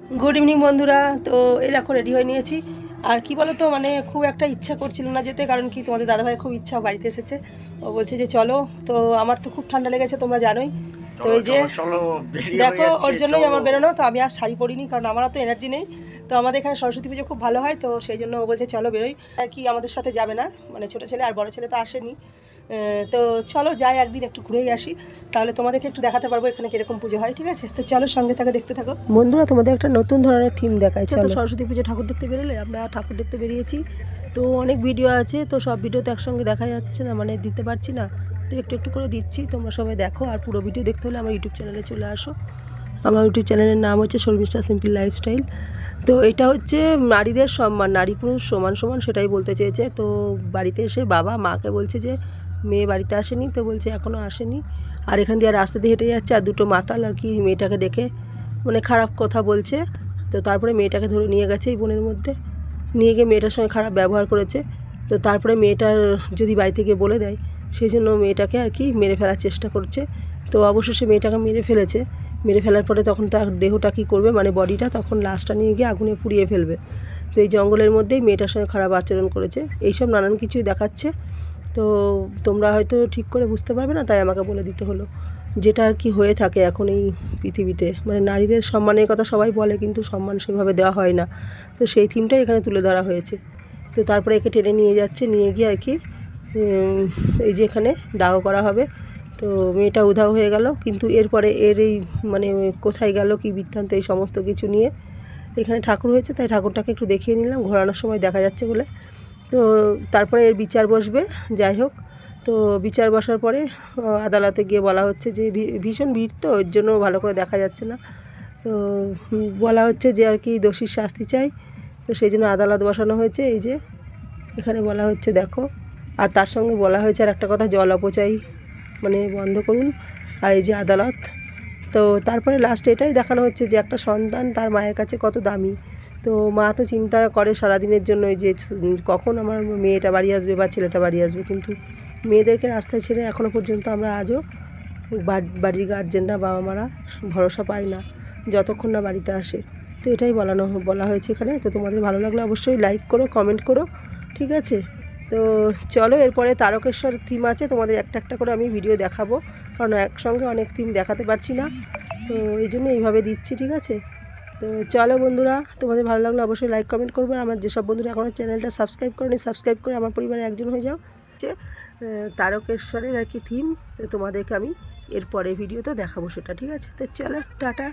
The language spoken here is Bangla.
গুড ইভিনিং বন্ধুরা। তো এই দেখো রেডি হয়ে নিয়েছি। আর কি বলো তো, মানে খুব একটা ইচ্ছা করছিল না যেতে, কারণ কি তোমাদের দাদাভাই খুব ইচ্ছা বাড়িতে এসেছে। ও বলছে যে চলো, তো আমার তো খুব ঠান্ডা লেগেছে তোমরা জানোই। তো এই যে দেখো ওর জন্যই আমার বেরোনো। তো আমি আর শাড়ি পরিনি, কারণ আমারও তো এনার্জি নেই। তো আমাদের এখানে সরস্বতী পুজো খুব ভালো হয়, তো সেই জন্য ও বলছে চলো বেরোই। আর কি আমাদের সাথে যাবে না, মানে ছোটো ছেলে আর বড়ো ছেলে তো আসেনি। তো চলো যাই, একদিন একটু ঘুরেই আসি, তাহলে তোমাদেরকে একটু দেখাতে পারবো এখানে কিরকম পুজো হয়। ঠিক আছে, তো চলো সঙ্গে থাকো, দেখতে থাকো বন্ধুরা। তোমাদের একটা নতুন ধরনের থিম দেখায়। চলো, সরস্বতী পুজো ঠাকুর দেখতে বেরোলে, আমরা ঠাকুর দেখতে বেরিয়েছি। তো অনেক ভিডিও আছে, তো সব ভিডিও তো একসঙ্গে দেখা যাচ্ছে না, মানে দিতে পারছি না। তো একটু একটু করে দিচ্ছি, তোমরা সবাই দেখো। আর পুরো ভিডিও দেখতে হলে আমার ইউটিউব চ্যানেলে চলে আসো। আমার ইউটিউব চ্যানেলের নাম হচ্ছে শর্মিষ্ঠা সিম্পল লাইফস্টাইল। তো এটা হচ্ছে নারীদের সম্মান, নারী পুরুষ সমান সমান, সেটাই বলতে চেয়েছে। তো বাড়িতে এসে বাবা মাকে বলছে যে মেয়ে বাড়িতে আসেনি, তো বলছে এখনও আসেনি। আর এখান দিয়ে রাস্তা দিয়ে হেঁটে যাচ্ছে, আর দুটো মাতাল আর কি মেয়েটাকে দেখে মানে খারাপ কথা বলছে। তো তারপরে মেয়েটাকে ধরে নিয়ে গেছে এই বনের মধ্যে, নিয়ে গিয়ে মেয়েটার সঙ্গে খারাপ ব্যবহার করেছে। তো তারপরে মেয়েটার যদি বাড়ি থেকে বলে দেয়, সেই জন্য মেয়েটাকে আর কি মেরে ফেলার চেষ্টা করছে। তো অবশেষে মেয়েটাকে মেরে ফেলেছে। মেরে ফেলার পরে তখন তার দেহটা কী করবে, মানে বডিটা, তখন লাশটা নিয়ে গিয়ে আগুনে পুড়িয়ে ফেলবে। তো এই জঙ্গলের মধ্যেই মেয়েটার সঙ্গে খারাপ আচরণ করেছে, এইসব নানান কিছুই দেখাচ্ছে। তো তোমরা হয়তো ঠিক করে বুঝতে পারবে না, তাই আমাকে বলে দিতে হলো। যেটা আর কি হয়ে থাকে এখন এই পৃথিবীতে, মানে নারীদের সম্মানের কথা সবাই বলে, কিন্তু সম্মান সেভাবে দেওয়া হয় না। তো সেই থিমটাই এখানে তুলে ধরা হয়েছে। তো তারপরে একে টেনে নিয়ে যাচ্ছে, নিয়ে গিয়ে আর কি এই যে এখানে দাহ করা হবে। তো মেয়েটা উধাও হয়ে গেল, কিন্তু এরপরে এর এই মানে কোথায় গেল, কি বৃত্তান্ত, এই সমস্ত কিছু নিয়ে এখানে ঠাকুর হয়েছে। তাই ঠাকুরটাকে একটু দেখিয়ে নিলাম, ঘোরানোর সময় দেখা যাচ্ছে বলে। তো তারপরে এর বিচার বসবে, যাই হোক। তো বিচার বসার পরে আদালতে গিয়ে বলা হচ্ছে যে ভীষণ ভিড়, তো এর জন্য ভালো করে দেখা যাচ্ছে না। তো বলা হচ্ছে যে আর কি দোষীর শাস্তি চাই। তো সেই জন্য আদালত বসানো হয়েছে, এই যে এখানে বলা হচ্ছে দেখো। আর তার সঙ্গে বলা হয়েছে আর একটা কথা, জল অপচয় মানে বন্ধ করুন। আর এই যে আদালত। তো তারপরে লাস্টে এটাই দেখানো হচ্ছে যে একটা সন্তান তার মায়ের কাছে কত দামি। তো মা তো চিন্তা করে সারাদিনের জন্য যে কখন আমার মেয়েটা বাড়ি আসবে বা ছেলেটা বাড়ি আসবে, কিন্তু মেয়েদেরকে রাস্তায় ছেড়ে এখনও পর্যন্ত আমরা আজও বাড়ির গার্জেনরা, বাবা মারা ভরসা পাই না যতক্ষণ না বাড়িতে আসে। তো এটাই বলা হয়েছে এখানে। তো তোমাদের ভালো লাগলে অবশ্যই লাইক করো, কমেন্ট করো, ঠিক আছে। তো চলো, এরপরে তারকেশ্বর থিম আছে, তোমাদের একটা একটা করে আমি ভিডিও দেখাবো, কারণ একসঙ্গে অনেক থিম দেখাতে পারছি না। তো এই জন্য এইভাবে দিচ্ছি, ঠিক আছে। তো চলো বন্ধুরা, তোমাদের ভালো লাগলে অবশ্যই লাইক কমেন্ট করবে। আমার যেসব বন্ধুরা এখনও চ্যানেলটা সাবস্ক্রাইব করেনি, সাবস্ক্রাইব করে আমার পরিবারে একজন হয়ে যাও। তারকেশ্বরের আর কি থিম, তো তোমাদেরকে আমি এরপরে ভিডিওতে দেখাবো সেটা, ঠিক আছে। তো চলো, টাটা।